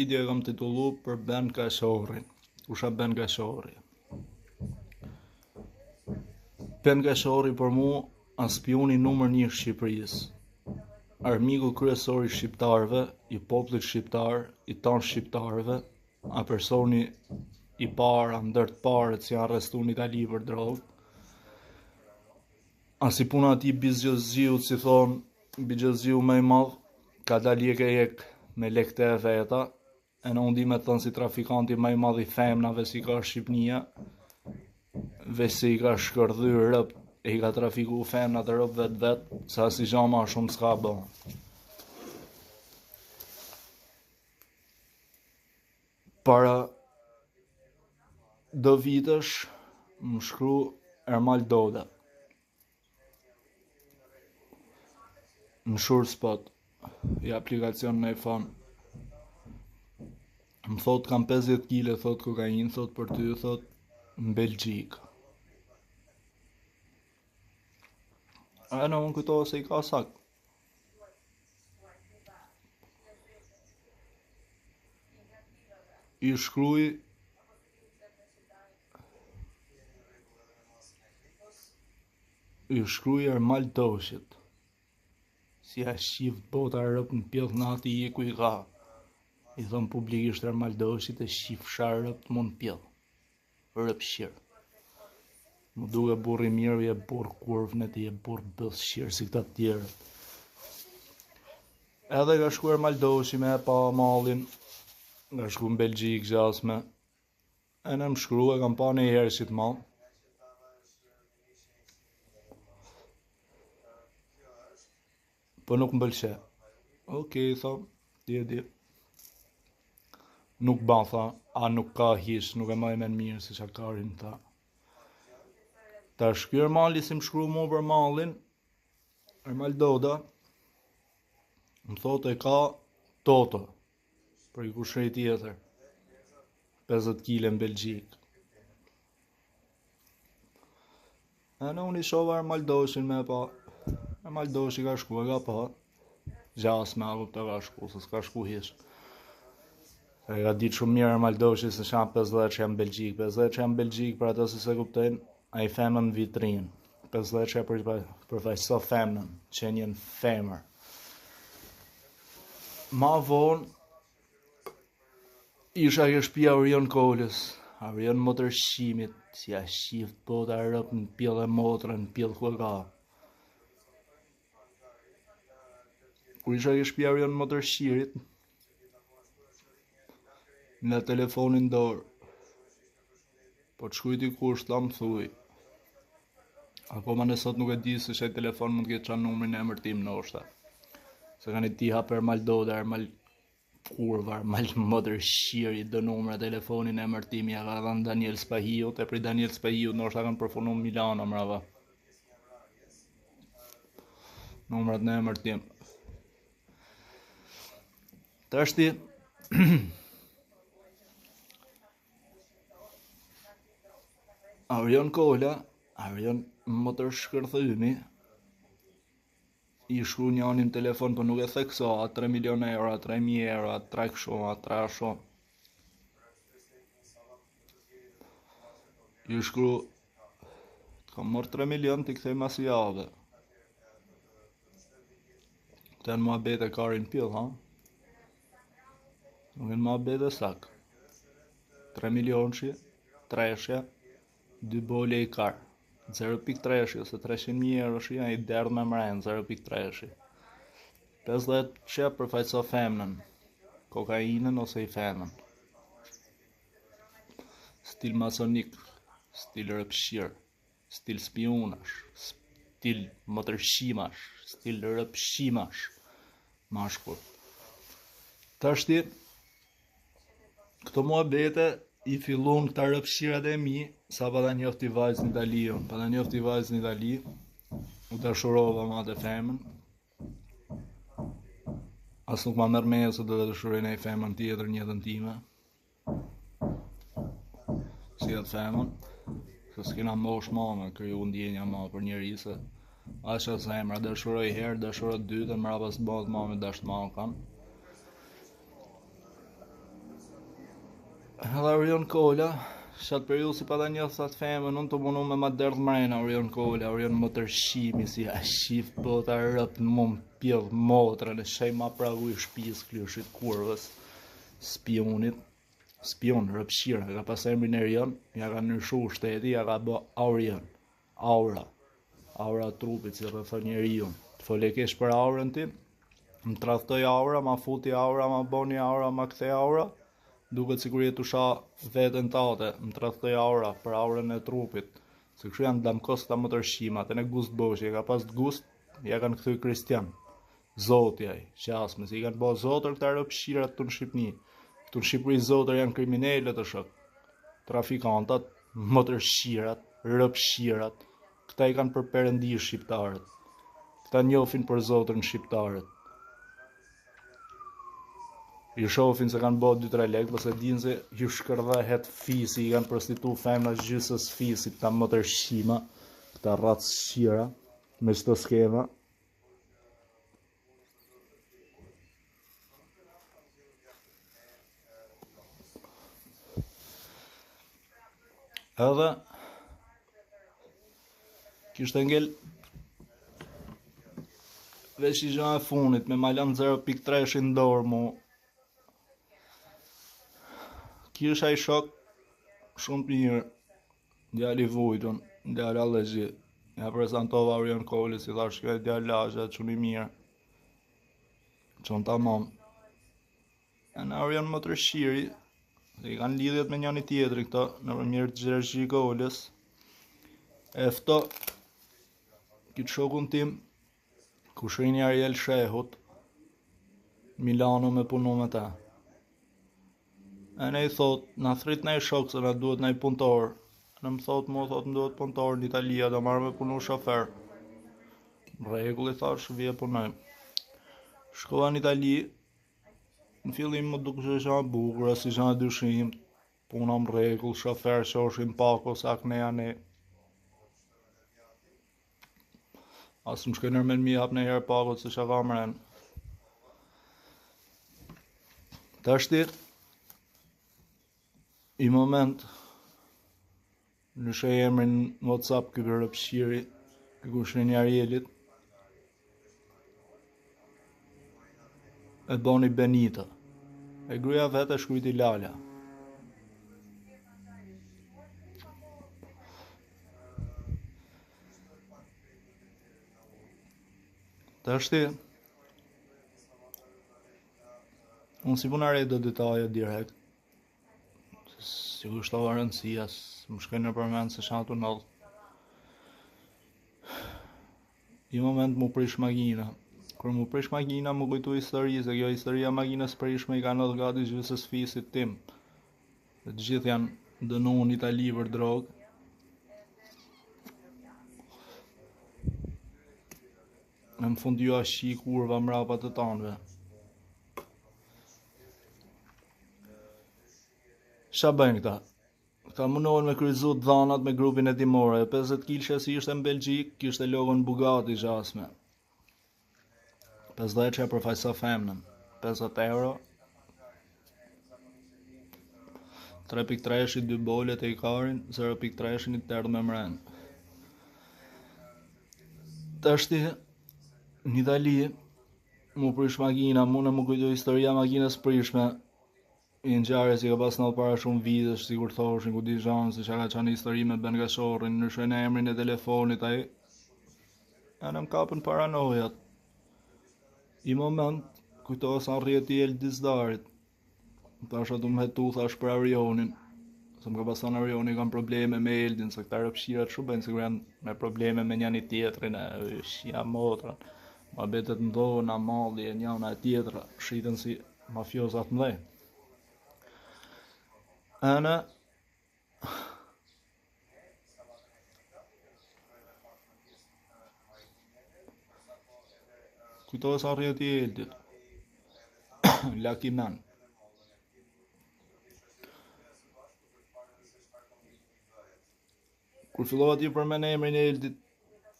Video e kam titullu për Ben Kashorin. Kusha Ben Kashori? Ben Kashori për mu as spioni numër 1 i Shqipërisë. Armiku kryesor i shqiptarëve, i popullit shqiptar, i tanë shqiptarëve, a personi i para ndër të parët që janë arrestuar në Itali për drogë. As i puna ati Bizgjozgjiu, si thonë, Bizgjozgjiu më i madh, ka dalë jek me lekte e veta, e në undi me thënë si trafikanti më i madh i femnave si ka Shqipnia, veç se i ka shkërdhyr rëp, e i ka trafiku femnat e rëp vetë, sa si gjama shumë s'ka bën. Para do vitesh më shkru Ermal Doda në Shurspot, i aplikacion në iPhone. Më thot kam 50 kg, thot kokain, thot për ty, thot në Belgjik. A në unë këto se i ka sak. I shkruj Ermal Doshit. Si a shqift bota rëp në pjellë nati i ku i ka. I thëmë publikisht Ermal Doshit e shqif shar rëp të mund pjellë. Rëp shqirë. Më duke burri mirë, je burë kurvnet, je burë bëth shqirë si këta tjerë. Edhe ka shku Ermal Doshi me pa malin, ka shku në Belgjik gjasme, e në më shkru e kam pa në i herë si të malë. Po nuk më bëlqe. Okej, thom, di. Nuk ban, tha, a nuk ka hish, nuk e maj men mirë, si shakarin, tha. Ta shkyrë mali si më shkru mu për malin, Ermal Doda, më thot e ka Toto, për i kushrej tjetër, 50 kg në Belgjik. E në unë i shova Ermal Doshin me pa, Ermal Doshi ka shku e ka pa, gjasme a kupta ka shku, se s'ka shku hish. E ka ditë shumë mirë Ermal Doshi se shanë 50 që janë Belgjik. 50 që janë Belgjik, për ato se kuptojnë, a i femën në vitrinë. 50 që përfaqëso femën, që njën femër. Ma vonë, isha ke shpia Orion Kolës, Orion Motërshqimit, si a shift bota rëp në pjellë e motrë, në pjellë ku e ka. Kur isha ke shpia Orion Motërshqirit, në telefonin dorë, po të shkujti kush, ta më thuj. Akoma nësot nuk e di se shaj telefon mund të ketë qanë numrin e emër tim në oshta. Se kanë i ti hap Ermal Doda, Ermal Kurva, Ermal Motërshqiri, dë numre telefonin e emër tim, ja ka dhanë Daniel Spahiut, e pri Daniel Spahiut në oshta kanë përfunu Milano mrava. Numrat në emër tim. Të ashti, Orion Kola, Orion Motërshkërthymi, i shkru një anin telefon, për nuk e thekso, a 3 milion euro, a 3.000 euro, a 3 kësho, a 3 asho. I shkru, të kam mërë 3 milion, t'i kthej mas jave. Të janë ma bete karin pjell, ha? Nuk janë ma bete sak. 3 milion që, 3 shë, 2 bole i kar, 0.3 ose 300.000 euro që janë i derdh me mrenë, 0.3. 50 që përfaqëso femnën, kokainën ose i femnën. Stil masonik, stil rëpshir, stil spionash, stil motërshimash, stil rëpshimash, mashkur. Ta shti, këto muhabete, i fillon këta rëpshirat e mi, sa pa da njofti vajzë në Itali, pa da njofti vajzë në Itali, u dashurova ma të femën, as nuk ma mërë me se do të dashuroj në i femën tjetër njëtën time, si atë femën, se s'kina mosh ma me kryu ndjenja ma për njëri, se asha zemra, dashuroj herë, dashuroj dytën, mra pas bëhet ma me dasht ma kanë. Edhe Orion Kola, shatë periudhë si pata një thot femën, unë të munu me ma derdh mrena Orion Kola, Orion më tërshimi, si a shif bota rëp në mund pjedh motra, në shej ma pragu i shpis klyshit kurvës, spionit, spion, rëpshira, ka pas emrin Orion, ja ka nërshu shteti, ja ka bo Orion, aura trupit, si të thë njeriun, të folekesh për aurën tim, më tradhtoj aura, ma futi aura, ma boni aura, ma kthe aura, duket sikur je tusha veten tate, më tradhtoj aura për aurën e trupit, se kështu janë damkosta më tërshimat, e në gust boshi, e ka pas gust, ja kanë kthy Kristian, zoti ai, qasme, si i kanë bo zotër këta rëpshirat të në Shqipni, këtu në Shqipëri zotër janë kriminele të shok, trafikantat, më tërshirat, rëpshirat, këta i kanë për perëndi shqiptarët, këta njofin për zotër në shqiptarët, i shofin se kanë bërë 2-3 lekë, përse dinë se ju shkërdhehet fisi, i kanë prostitu femna gjysës fisit, këta më tërshima, këta ratës shira, me qëto skema. Edhe, kishtë ngell, veç i gjënë e funit, me malan 0.3 ndorë mu, kisha i shok shumë të mirë, djali vujtën, djali Allëgji, ja prezentova Orion Koli, si thash shkaj djali lagja, qënë i mirë, qënë tamam. E në Orion më tërshiri, i kanë lidhjet me njëni tjetëri këta, në përmjerë të Gjergji Kolis, efto, kitë shokun tim, kushrini Ariel Shehut, Milano me punu me ta. E ne i thot, na thrit ne i shok se na duhet ne i punëtor. Në më thot, mu thot, më duhet punëtor në Italia, do marrë me punu shofer. Regull i thash, vje punojmë. Shkova në Itali, në fillim më duke që isha bukur, si isha dyshim, puna më regull, shofer, qoshim pako, sak ne janë. Asë më shkoj nërmen mi hap në herë pakot, se isha ka mren. Ta shtit, i moment, në shë emrin në WhatsApp këtë rëpshiri, këtë kushrin i Arielit, e boni Benita, e gruja vetë e shkryti Lala. Ta shti, unë si punare do detaje direkt, si kushtova rëndësia, më shkoj në përmend se shatu nëllë. I moment mu prish magina. Kër mu prish magina mu kujtu histori, se kjo historia maginës prishme i ka nëllë gati gjysës fisit tim. Dhe të gjithë janë dënu në Itali për drogë. Në më fund ju ashi kurva mrapa të tanëve. Qa bëjnë këta? Këta mundohen me kryzu të dhanat me grupin e timore, 50 kilëshe si ishte në Belgjik, kishte logon Bugatti gjasme. 50 që e përfajsa femnën, 50 euro, 3.3 2 bolet e i karin, 0.3 i tërë me mren. Të ashti, në Itali, mu prish magina, mu në mu kujtu historia maginës prishme, i në gjare si ka pas nëllë para shumë vitës, si kur thoshin, ku di zhanë, si që ka qanë histori me Ben Gashorin, në shojnë emrin e telefonit ai, e në më kapën paranojat. I moment, kujtohë sa në rjeti e Eldizdarit, tasha du më hetu, thash për avionin, se më ka pas në avioni kam probleme me Eldin, se këta rëpshirat shumë bëjnë, sigur janë me probleme me njani tjetrin, e shia motran, ma betet ndona, malli e njana e tjetra, shiten si mafiozat mdhej. Ana kujtohë sa rrjeti i Eldit. Lucky Man. Kur fillova ti përmend emrin e Eldit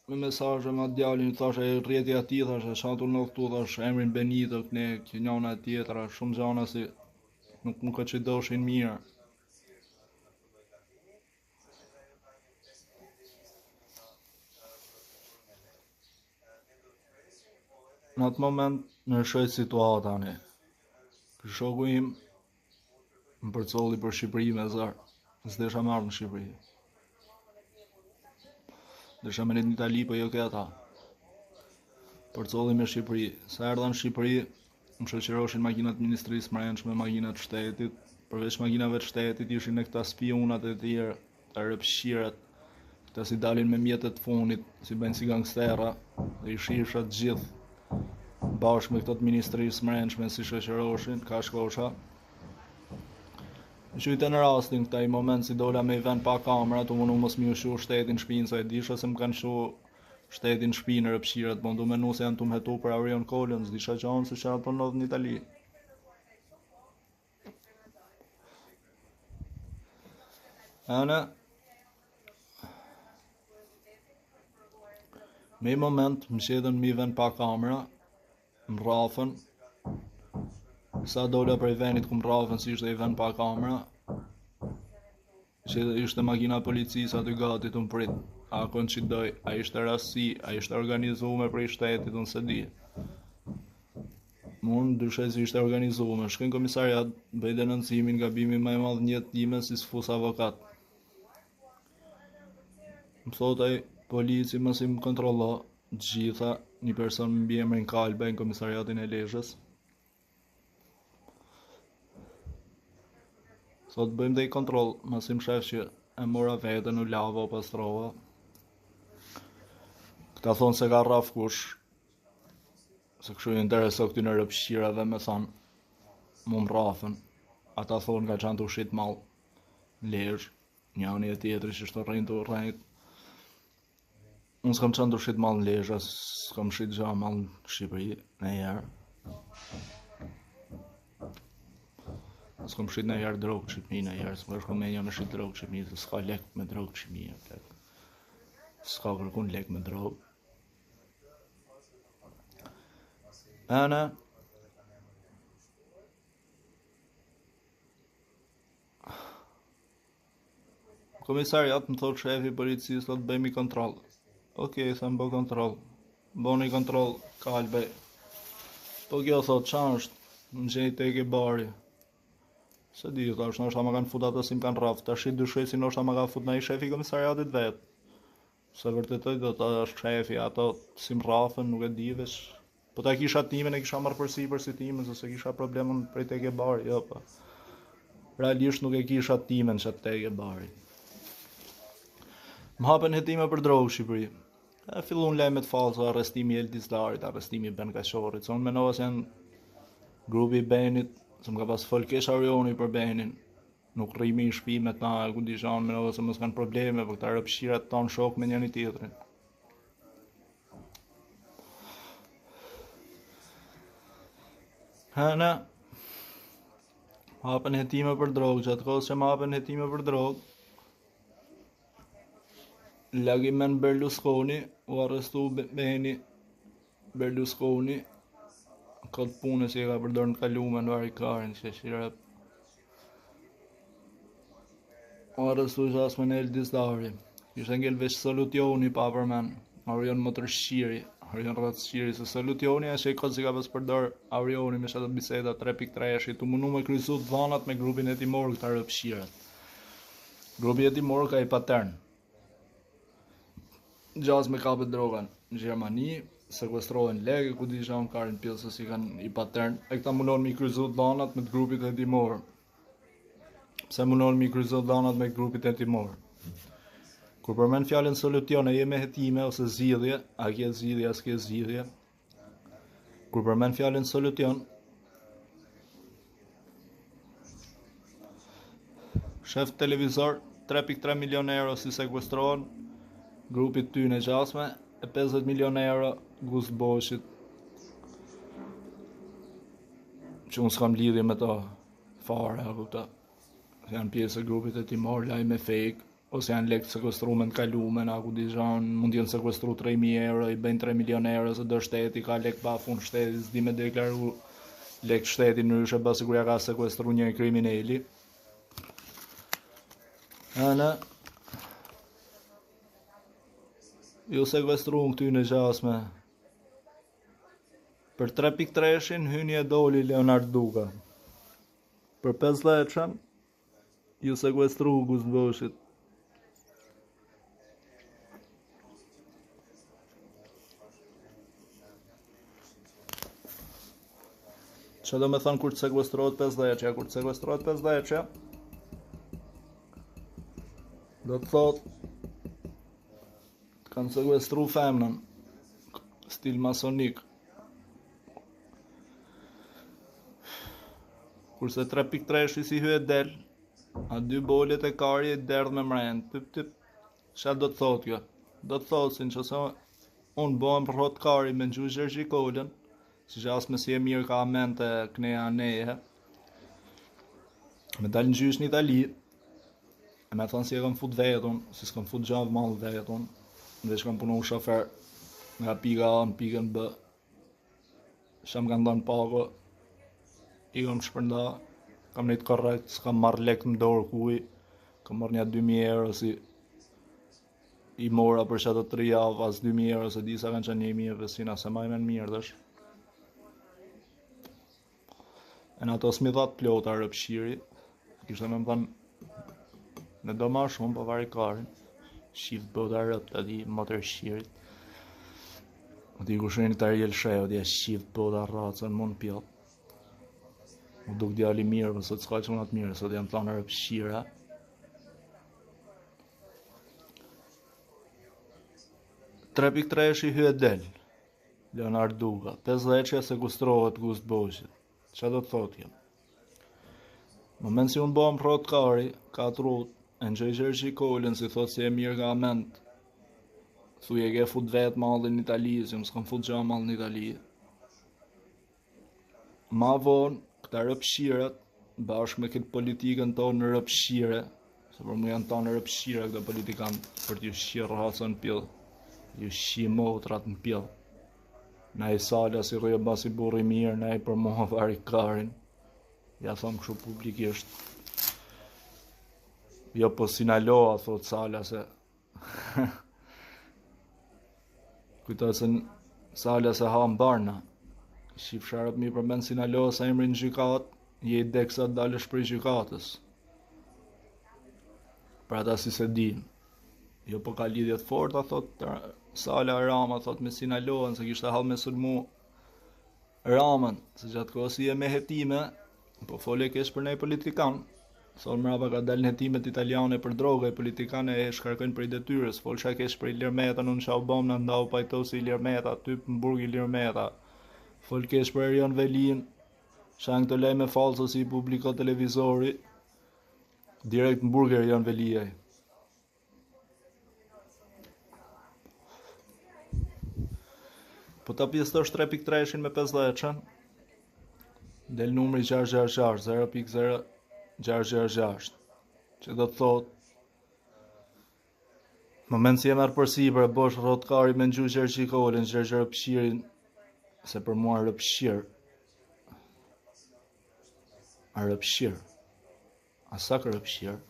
me mesazhe me djalin, thashë rrjeti aty, thashë shatu në këtu, thashë emrin Benito, ne që njëna e tjetra, shumë gjana si nuk ka që doshin mirë. Në atë moment në shoj situata ne. Shoku im më përcolli për Shqipëri me zar. S'desha marrë në Shqipëri. Desha me në Itali, po jo këta. Përcolli me Shqipëri. Sa erdha në Shqipëri, më shoqëroshin makinat ministrisë mbrëmshme, makinat shtetit. Përveç makinave të shtetit ishin e këta spionat e tjerë, të rëpshirat, këta si dalin me mjetet fundit, si bëjnë si gangstera, dhe i shishat gjithë bashkë me këto të ministrisë mbrëmshme si shoqëroshin, ka shkosha. Qyte në rastin këta i moment si dola me i ven pa kamerat, u mënu mos mi u shu shtetin shpinë, sa e disha se më kanë shu shtetin shpinë rëpshirat, po ndu menu se janë të mhetu për Arion Kolën, s'disha qanë se që ato ndodhë në Itali. Ane, me i moment më qedhen mi ven pa kamera, më rafën, sa dola prej venit ku më rafën si ishte i ven pa kamera, që ishte makina policisë aty gati të më prit, a kon që doj, a ishte rasti, a ishte organizume prej shtetit, unë se di. Mund dyshe si ishte organizume, shkën komisariat, bëj denoncimin nga bimi më i madh njët time si s'fus avokat. Më thotaj, polici më si më kontrollo, gjitha, një person më bje emrin Kalba në komisariatin e Lezhës. Thot bëjmë dhe i kontrol, më si më shef që e mora vetën, u lava, u pastrova. Këta thonë se ka rraf kush, se këshu i intereso këty në rëpshirave me thonë, mu më rrafën. Ata thonë ka qanë të ushit malë në Lezhë, një anë e tjetëri që shtë rrejnë të rrejnë. Unë s'kam qanë të ushit malë në Lezhë, s'kam shit gja malë në Shqipëri, në jerë. S'kam shit në jerë drogë Shqipëri, në jerë, s'kam shko me një me shit drogë Shqipëri, se s'ka lek me drogë Shqipëri, s'ka kërkun lek me drogë. Ane, komisariat më thot shefi policisë, thot bëjmë i kontrol. Okej, thëmë bë kontrol. Boni kontrol, Kalbe. Po kjo thot, qa është? Më gjej te ke bari. Se di, thash, nështë ta më kanë fut ato si më kanë rafë. Ta shit dyshoj si nështë ta më kanë fut në i shefi komisariatit vetë. Se vërtetoj do ta është shefi, ato si më rafën, nuk e di vesh. Po ta kisha timen, e kisha marrë përsi për si timen, se kisha problemën prej te ke bari, jo pa. Realisht nuk e kisha timen që te ke bari. Më hapen hetime për drogë Shqipëri. E fillun lajmet falso, arrestimi Eldis Darit, arrestimi Ben Kashorit. Se unë menova se janë grupi i Benit, se më ka pas fol kesh Arioni për Benin. Nuk rrimi i shpi me ta, ku di shanë, menova se mos kanë probleme, për këta rëpshirat tonë shok me njëni tjetrin. Hëna, më hapen hetime për drogë, që atë kohës që më hapen hetime për drogë, Lagimen Berlusconi, u arrestu Beni Berlusconi, këtë punë si e ka përdor në kalume në varikarin, që shira. U arrestu Jasmine Eldis Dari, ishte ngell veç Solutioni pa përmen, Arion Motërshqiri, Arion Ratshqiri, se Solutioni e që i këtë si ka pas përdor Arioni me shatë biseda 3.3, e tu mënu me krysu të dhanat me grupin e timor këta rëpshiret. Grupi e timor ka i patern. Gjas me kapet drogan në Gjermani, sekuestrohen legë, ku di shanë karin pjesë si kanë i patern, e këta mundon mi kryzu dhanat me të grupit e timor. Pse mundon mi kryzu dhanat me grupit e timor? Kur përmen fjallin solution e jeme hetime ose zgjidhje, a kje zgjidhje, a s'ke zgjidhje. Kur përmen fjallin solution, shef televizor, 3.3 milion euro si sekuestrohen, grupit ty në gjasme, e 50 milion euro Gust Boshit. Që unë s'kam lidhje me ta fare, a kupta. Se janë pjesë e grupit e timor, laj me fake, ose janë lekë sekuestrume në kalumen, a ku di zhanë, mund jenë sekuestru 3.000 euro, i bëjnë 3 milion euro, se do shteti, ka lekë pa fund shteti, s'di me deklaru lekë shteti në ryshe, ba siguria ka sekuestru një krimineli. Ana, ju sekuestru në këty në gjasme, Për 3.3-shin hyni e doli Leonard Duga. Për 50-shin ju sekuestru Guzboshit. Që do me thënë kur të sekuestrohet 50-shin? Kur të sekuestrohet 50-shin, do të thot kanë sekuestru femnën stil masonik. Kurse 3.3 si hyet del, a dy bolet e kari e derdh me mren. Çfarë do të thot kjo? Do të thosin që se unë bëhem për hot kari me nxu Gjergjikolën, si që as me si e mirë ka mente kneja neje, me dalë në gjysh në Itali, e me thonë si e kam fut vetun, si s'kam fut gjavë malë vetun, dhe që kam punu shofer nga pika A në pikën B, që më kanë dhënë pako, i kam shpërnda, kam nejtë korrekt, s'kam marrë lek në dorë kuj, kam marrë një 2.000 euro si i mora për që ato 3 javë, as 2.000 euro se disa kanë qenë 1.000 vesina se ma i men mirë dësh. E në ato s'mi dhatë plota rëpshiri, kishtë me më thënë në do ma shumë për vari karin, shifë bota rëp të ati motër shirit. O t'i kushirin të Ariel Sheo, t'ja shifë bota racën mund pjot. U duk djali mirë, për sot s'ka që munat mirë, sot jam thanë rëpshira. Trepik treshi hyet del, Leonard Duga, 50 sekuestrohet Guzboshit. Qa do të thot jem? Moment si unë bëm prot kari, 4 rrut, e në Gjergjikolën si thot si e mirë ka ment, thuj e ke fut vetë mallin në Itali, si më s'kam fut gja mallin në Itali. Ma vonë, këta rëpshiret, bashkë me këtë politikën tonë në rëpshire, se për mu janë tonë në rëpshire këta politikanë, për t'ju shqirë racën pjellë, ju shqi motrat në pjellë. Na i Sala si rrje basi burri mirë, na i për mua vari karin. Ja thom kështu publikisht. Jo po Sinaloa, thot Sala se... Kujtoj se Sala se ha mbarna. Shif sharap mi përmen Sinaloa sa emrin gjykat, je i deksa të dalësh për gjykatës. Për ata si se din. Jo po ka lidhjet forta, thot Sala Rama, thot me Sinaloën, se kishte hall me sulmu Ramën, se gjatë kohës i e me hetime, po fole kesh për nej politikan. Thot mrapa ka dalë në hetimet italiane për droga, politikane e shkarkojnë për i detyres, fol qa kesh për i Lirmeta, unë qa u bom në ndau pajtosi i Lirmeta, typ në burg i Lirmeta. Fol kesh për Erion Velin, shan këto lejme falso si i publiko televizori, direkt në burg Erion Velijaj. Po ta pjesëtosh 3.3 me 50-shin, del numri 666, 0.0666, që do të thot, moment si e merë përsi për e bosh rotkari me nxu Gjergjikolën, rëpshirin, se për mua rëpshir, a rëpshir, a sak rëpshir,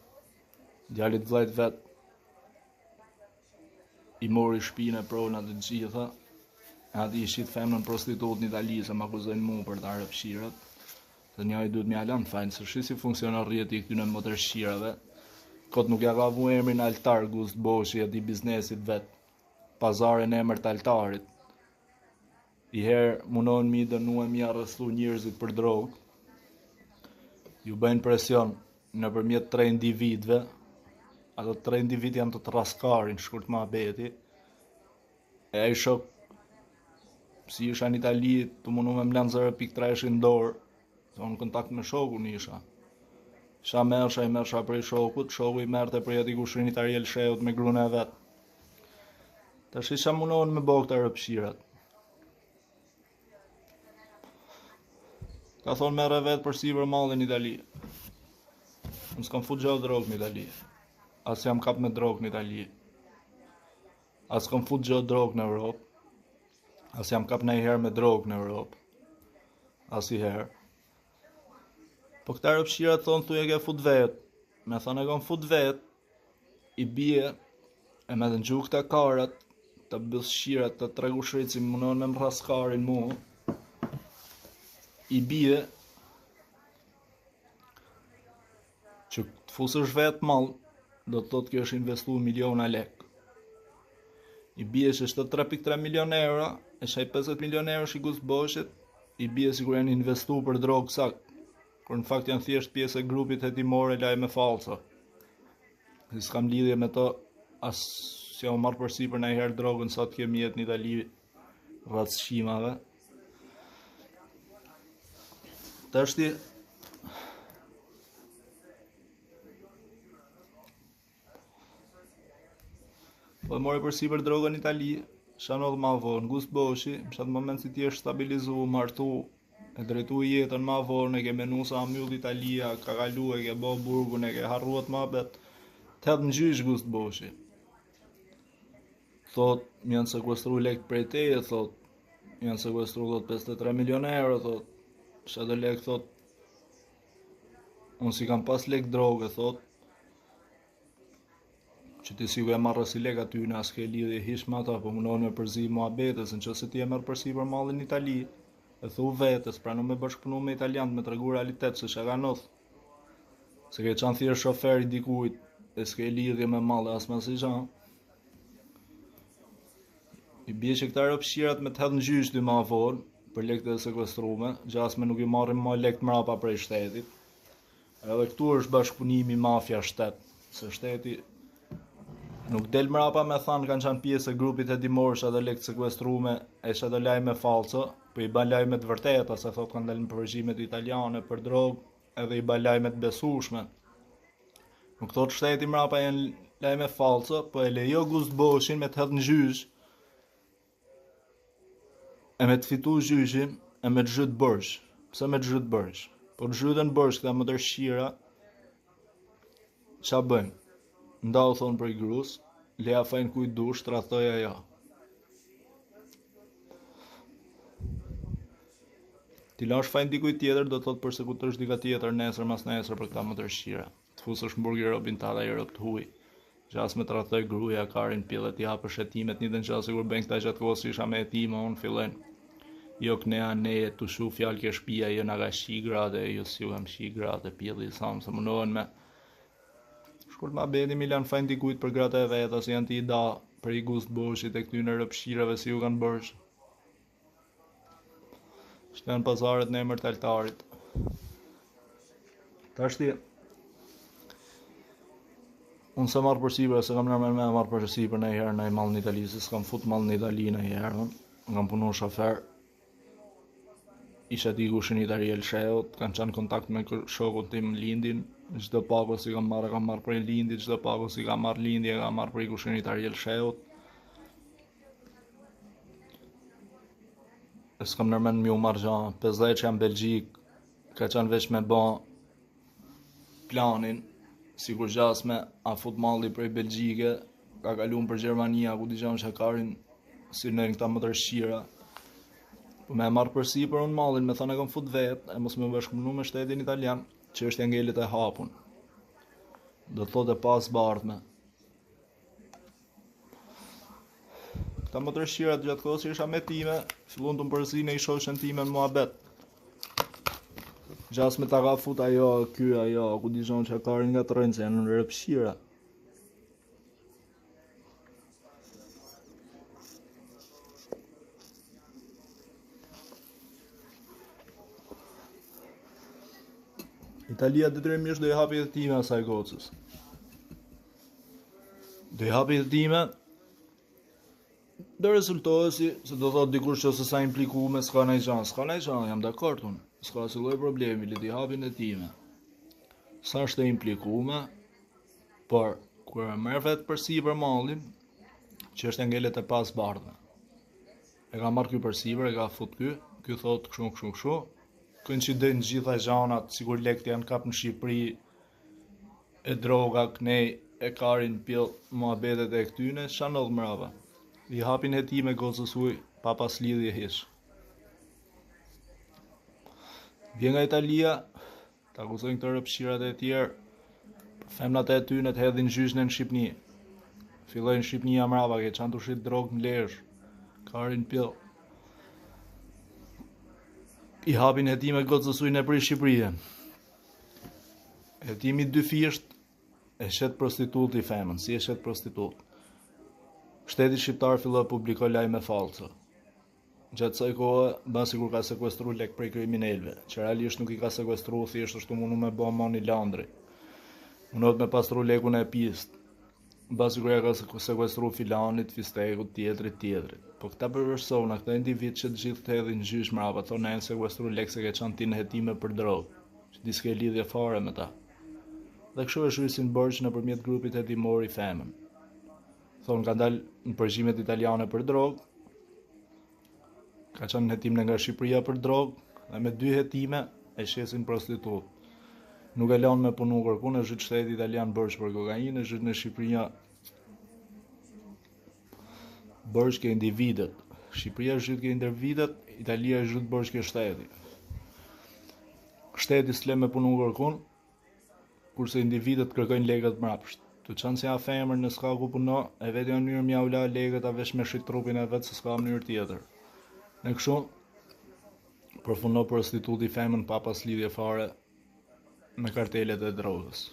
djalit vlajt vet, i mori shpine pronat të gjitha, ati i shqit femnën prostitut në Itali, se më akuzojnë mu për ta rëpshirët, se njëri duhet me alan fajnë, se shi si funksionar rjeti i këtyne motër shqirave, kot nuk ja ka vu emrin altar Guzboshi ati biznesit vet, pazare në emër të altarit, i herë munon mi dënu e mi arrestu njërzit për drogë, ju bëjnë presion në përmjet 3 individve, ato 3 individ janë të traskarin, shkurt ma beti, e i shok si isha në Itali, të mundu me mlanë 0.3 në dorë, se unë kontakt me shokun isha. Isha mersha, i mersha për i shokut, shoku i merte për jeti kushrinit Ariel Sheut me grune e vetë. Tash isha mundohen me bëk të rëpshirat. Ka thonë merre vetë për sipër mallin në Itali. Unë s'kam fut gjallë drogë në Itali. As jam kap me drogë në Itali. As kam fut gjallë drogë në Europë. As jam kap ndonjëherë me drogë në Europë. As i herë. Po këta rëpshirat thonë thuj e ke fut vetë. Me thonë e kam fut vetë, i bie, e me të nxu këta karat, të bëshirat, të tregu shrici, më mënon me më raskarin mu, i bie që të fusësh vetë mall, do të thotë që është investu miliona lek. I bie që është 3.3 milion euro, e shaj 50 milion euro që i Gust Boshit, i bie sikur janë investu për drogë sakt, kur në fakt janë thjesht pjesë e grupit hetimore lajme falsa. Si s'kam lidhje me to, as si jam marrë përsipër ndonjëherë drogën sa të kemi jetë në Itali rreth shimave. Tashti po e mori përsipër drogën në Itali, shanodh ma vonë, Gust Boshi, në qatë moment si ti është stabilizu, martu, e drejtu jetën ma vonë, e ke menu sa mjull Italia, ka kalu, e ke bo burgun, e ke harruat ma bet, të hedhë në gjysh Gust Boshi. Thot, më janë sekuestru lek prej teje, thot, më janë sekuestru, thot, 53 milion euro, thot, shëtë lek, thot, unë si kam pas lek droge, thot, që ti si u e marrë si lek aty në aske lidhje hish me ata, po mundohen me përzi muhabetës, në që se ti e merë përsipër mallin në Itali, e thu vetës, pra në me bashkëpunu me italianët, me tregu realitet, se që ka noth, se ke qanë thjesht shoferi dikujt, e s'ke lidhje me mallë as me si qanë. I bie që këta ropshirat me të hedhë në gjysh dy ma vonë, për lekët e sekuestrume, gjasme nuk i marrim ma lekt mrapa prej shtetit, edhe këtu është bashkëpunimi mafja shtet, se shteti nuk del mrapa me thanë kanë qanë pjesë e grupit hetimor që edhe lekë sekuestrume e që edhe lajme falso, po i ban lajme të vërteta, se thot kanë dalë në përgjimet italiane për drogë, edhe i ban lajme të besueshme. Nuk thot shteti mrapa janë lajme falso, po e lejo Gust Boshin me të hedhë në gjysh, e me të fitu gjyshin, e me të zhyt bërsh. Pse me të zhyt bërsh? Po të zhytën bërsh këta më tërshira, qa bëjmë? Ndau thonë për i grus, leja fajnë kujt dush, tradhtoja ja. Ti lash fajnë dikuj tjetër, do të thot përsekutësh dika tjetër nesër mas nesër për këta më tërshira. Të fusësh mburg i robin ta dhe i rob të huj. Gjas me tradhtoj gruja, karin pjellet, i hapë shetimet, një të në qasë kur bëjnë këta gjatë kohës isha me jetima, unë fillen. Jo kënea neje të shu fjallë ke shpia, jo nga ka shi grade, jo si ju kam shi grade, pjelli i samë, se mundohen me shkurt ma bedi mi lanë fajnë dikujt për gratë e veta, si janë ti i da për i Gust Boshit e këty në rëpshirave si ju kanë bërsh. Shten pasaret në emër të altarit. Tashti, unë se marrë përsipër, se kam nërmen me marrë përsipër në herë në i malë në Itali, se s'kam fut malë në Itali në herë, kam punu shofer, isha ti kushin i Ariel Sheut, kanë qanë kontakt me shokun tim lindin, çdo pago si kam marrë për lindit, çdo pago si kam marrë lindje, kam marrë për i kushinit Ariel Sheut. E s'kam nërmen mju marrë gjanë, 50 që jam Belgjik, ka qanë veç me ba planin, si kur gjasme a fut malli prej Belgjike, ka kalun për Gjermania, ku di gjanë që karin si në këta më tërshira. Po me marrë përsi për unë mallin, me thënë e kam fut vetë, e mos me bashkëpunu me shtetin italian, që është ngelit e hapun. Do të thotë e pas bardhme. Këta më tërshirat gjatë kohës isha me time, fillun të më përzine i shoqen time në muhabet. Gjas me ta ka fut ajo, ky ajo, ku di gjonë që karin nga të rënë, se janë në rëpshira. Italia detyrimisht do i hapi jetime asaj gocës. Do i hapi jetime, do rezultohet se do thot dikush që sa implikume, s'ka nej gjanë, jam dakord unë, s'ka asë lloj problemi, le t'i hapin jetime. Sa është e implikume, por kur e merr vetë përsipër mallin, që është ngelet e pas bardhme. E ka marrë ky përsipër, e ka fut ky thot kështu, koincident gjitha gjanat, sigur lekt janë kap në Shqipëri, e droga, knej, e karin pjell, muhabetet e këtyne, shanodh mrapa. I hapin hetime gocës huj, pa pas lidhje hish. Vjen nga Italia, ta akuzojnë këto rëpshirat e tjerë, femnat e tyne të hedhin gjyshne në Shqipni. Fillojnë Shqipnia mrapa, ke qanë të shit drogë në lesh, karin pjell. i hapin hetime gocësuin e për Shqipëria. Hetimi 2 fisht e shet prostitut i femën, si e shet prostitut. Shteti shqiptar filloi publikoi lajme false. Gjatë kësaj kohe, basi kur ka sekuestru lek prej kriminalëve, që realisht nuk i ka sekuestru, thjesht është mundu me bë money laundry. Mundohet me pastru lekun e pist. Basi kur ja ka sekuestru filanit, fistekut, tjetrit. Po këta persona, këta individ që të gjithë të hedhin gjysh mrapa, thonë e sekuestru lek se ke qanë ti në hetime për drogë, që di s'ke lidhje fare me ta. Dhe kështu e shrysin borxh nëpërmjet grupit hetimor i femën. Thonë ka dalë në përgjimet italiane për drogë, ka qenë në hetim nga Shqipëria për drogë, dhe me 2 hetime e shesin prostitut. Nuk e lanë me punu kërkun, e zhyt shteti italian borxh për kokainë, e zhyt në Shqipëria borxh ke individet. Shqipëria zhyt ke individet, Italia zhyt borxh ke shteti. Shteti s'le me punu kërkun, kurse individet kërkojnë legët mrapsht. Të qanë si a femër në s'ka ku puno, e vetë janë njërë mja ula legët a vesh me shit trupin e vetë se s'ka mënyrë tjetër. Në kështu, përfundo prostituti femën pa pas lidhje fare me kartelet e drogës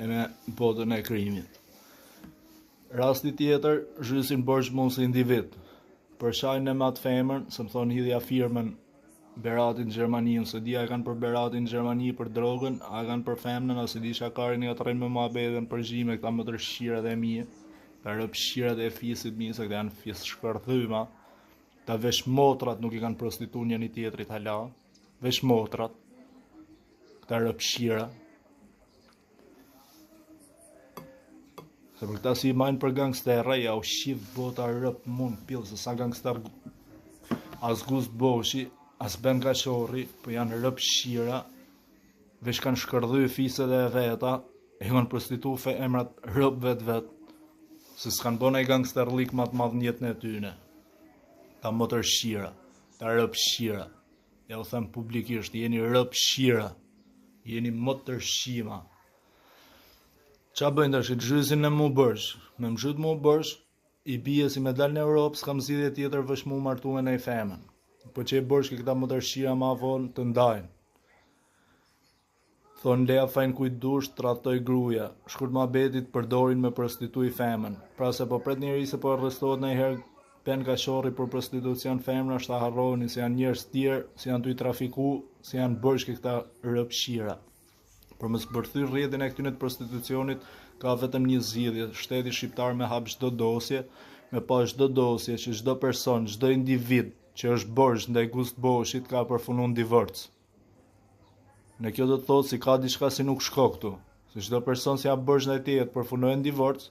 e me botën e krimit. Rasti tjetër, zhysin borxh mos individ. Për shajnë e matë femën, se më thonë hidhja firmën Beratin në Gjermani, se di a kanë për Beratin në Gjermani për drogën, a kanë për femnën, ose di shakarin nga të rejnë me muhabetën për gjime, këta më të rëshqirat e mije, të rëpshirat e fisit mi, se këta janë fis shkërdhyma, ta vesh motrat nuk i kanë prostitu një tjetrit hala, vesh motrat, këta rëpshira. Se për këta si i majnë për gangsterra, ja u shqip bota rëp mund pillë, se sa gangster as gust boshi, as ben ka qorri, po janë rëpshira, vesh kanë shkërdhy fiset e veta, e kanë prostitu emrat rëp vet, se s'kanë bona i gangsterlik ma të madh njetën e tyne. Ta motërshira, ta rëpshira. Ja u them publikisht, jeni rëpshira, jeni motërshima. Qa bëjnë tash, të zhysin në mu bërsh, me më zhyt mu bërsh, i bie si me dal në Europë, s'kam zgjidhje tjetër veç mu martu me nej femën. Po që e bërsh këta motërshira ma vonë të ndajnë. Thonë leja fajnë kujt dush, tratoj gruja, shkurt ma betit përdorin me prostitui femën. Pra se po pret njëri se po arrestohet në i herë pen ka shorri për prostitucion femra, shta harroni se janë njerës tjerë, se janë të i trafiku, se janë bërsh këta rëpshira. Për më zbërthy rrjetin e këtyne të prostitucionit, ka vetëm një zgjidhje, shteti shqiptar me hap çdo dosje, me pa çdo dosje që çdo person, çdo individ që është borxh ndaj gust boshit ka përfunu në divorc. Në kjo do të thotë si ka diçka si nuk shko këtu, se çdo person si ja borxh ndaj tjetrit përfunoi në divorc,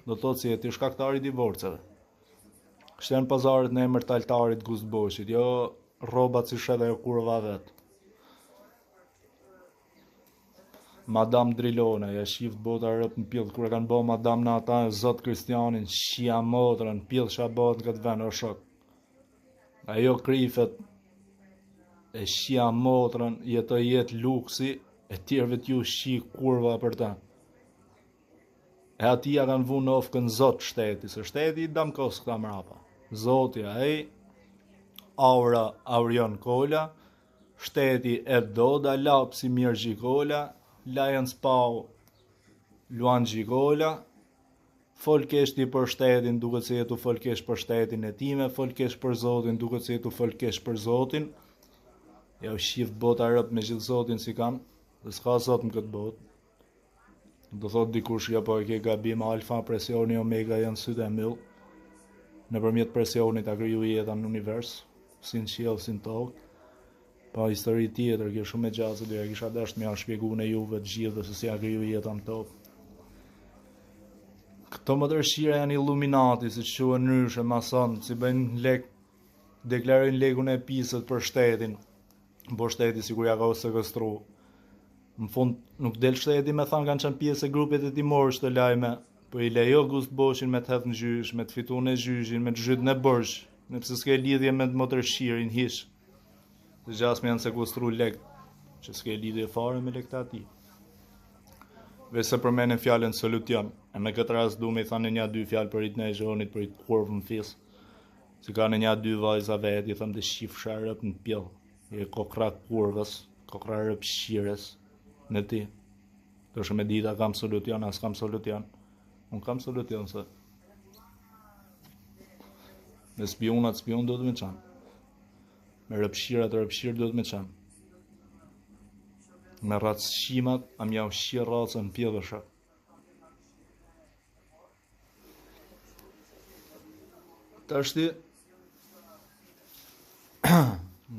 do të thotë si e ti shkaktari i divorceve. Shten pazaret në emër të altarit gust boshit, jo rrobat si shet ajo kurva vet. Madame Drilona, ja shift bota rëp në pillë, kur e kanë bo madame në ata e zot Kristianin, shia motrën, pillë shabat në këtë vend o shok. Ajo krifet e shia motrën, jetoj jetë luksi, e tjerëve t'ju shi kurva për ta. E atia kanë vu në ofkën zot shteti, se shteti i dam kos këta mrapa. Zotja e Aura Aurion Kola, shteti e Doda Lapsi Mirë Gjikola, Lion Spau Luan Gjikola, folkeshti për shtetin duke se jetu folkesh për shtetin e time, folkesh për zotin duke se jetu folkesh për zotin. Ja u shift bota rëp me gjithë zotin si kanë, dhe s'ka zot në këtë botë. Do thot dikush ja po e ke gabim, alfa, presioni, omega janë sytë e myll. Nëpërmjet presionit a kriju jetën në univers, si në qiell, si në tokë. Pa histori tjetër, kjo shumë e gjatë, se dyre kisha dasht me ja shpjegu në juve të gjithë dhe se si a kriju jetën në tokë. Këto motërshira janë illuminati, si që quhen nyrëshe, mason, si bëjnë lek, deklarojnë lekun e pisët për shtetin, po shteti sikur ja ka sekestru. Në fund, nuk del shteti me thanë kanë qenë pjesë e grupit e timorës të lajme, po i lejo gust boshin me të hedhë në gjysh, me të fitu në gjyshin, me të zhyt në bërsh, nëpse s'ke lidhje me të motërshirin hish. Se gjasme janë sekustru lek, që s'ke lidhje fare me lekta ati. Veç se përmenen fjallën solution, e me këtë rast du me i thanë një dy fjallë për i të në e zhonit, për i të kurvë në fis. Si ka në një dy vajza vetë, i thëmë të shifë rëp në pjellë, i kokra kurvës, kokra rëpshires, në ti. Të është me dita kam solution, as kam solution. Unë kam solution se me spionat spion do të me qanë. Me rëpshirat rëpshir do të me qanë. Me ratëshimat, am ja ushqi ratësën pjellësha. Të është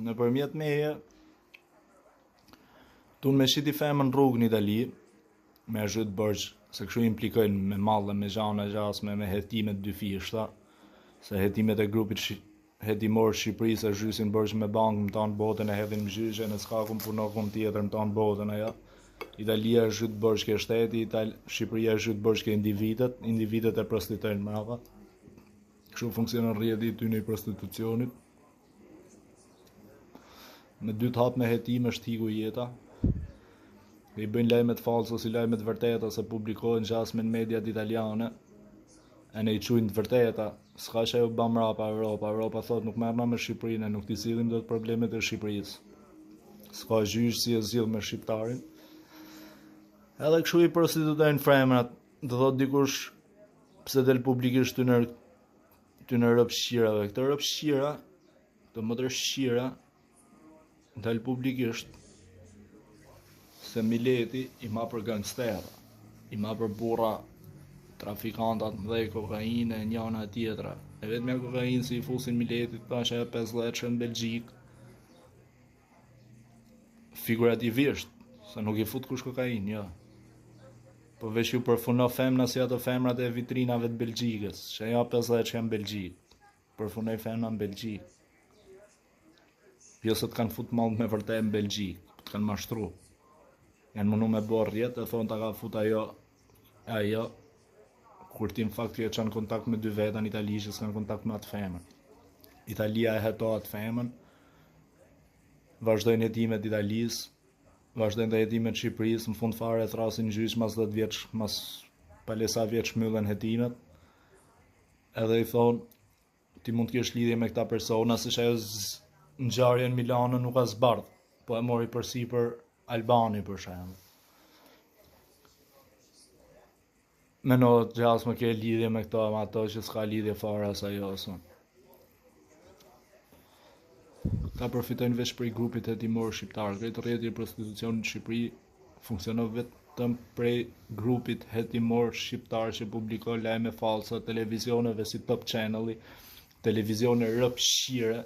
në përmjet meje, tunë me shiti femën rrugë në Itali, me zhytë bërgjë, se kështu implikojnë me mallë, me gjana gjasme, me hetimet dy fishta, se hetimet e grupit hetimor Shqipërisë e zhysin bërgjë me bankë më tanë botën, e hedhin më gjyshe, në s'ka kun punokun tjetër më tanë botën aja. Italia e zhytë bërgjë ke shteti, Shqipëria e zhytë bërgjë ke individet e prostitojnë mrapa. Kështu funksionon rrjeti ty në i prostitucionit. Me dy të hap me hetim është hiku jeta. I bëjnë lajmet falso si lajmet vërteta se publikohen gjasme në mediat italiane. E ne i qujnë të vërteta. S'ka që ajo bam rapa Europa. Europa thot nuk merrna me Shqipërinë, nuk t'i sillim do të problemet e Shqipërisë. S'ka gjysh si e zgjidh me shqiptarin. Edhe kështu i prostitutojnë femrat. Do thot dikush pse del publikisht ty në rëpshirave. Këtë rëpshira, të motërshira, del publikisht se Mileti i ma për gangstera, i ma për burra trafikantat dhe kokainë e njana tjetra. E vetë me kokainë si i fusin Miletit, ta që e 50 që në Belgjik, figurativisht, se nuk i fut kush kokainë, jo. Po veç ju përfuno femna si ato femrat e vitrinave të Belgjikës, që ja 50 që në Belgjik, përfunoj femna në Belgjik. Pjesët kanë fut mallë me vërtet në Belgjik, të kanë mashtru. Janë mënu me bërë rjetë, e thonë ta ka fut ajo, kur ti në fakt që në kontakt me dy veta në Itali që s'kanë kontakt me atë femën. Italia e heto atë femën, vazhdojnë jetimet Italisë, vazhdojnë të jetimet Shqipërisë, në fund fare e thrasin gjyq mas 10 vjeç, mas palesa vjeç shmyllen jetimet, edhe i thonë, ti mund t'kesh lidhje me këta persona, se që ajo ngjarje në Milano nuk ka zbardh, po e mori përsipër Albani për shemb. Meno gjas më ke lidhje me këto, me ato që s'ka lidhje fare as ajo son. Ka përfitojnë veç prej grupit hetimor shqiptar. Këtë rrjeti i prostitucionit në Shqipëri funksionon vetëm prej grupit hetimor shqiptar që publikon lajme falsa televizioneve si Top Channel, televizione rëpshire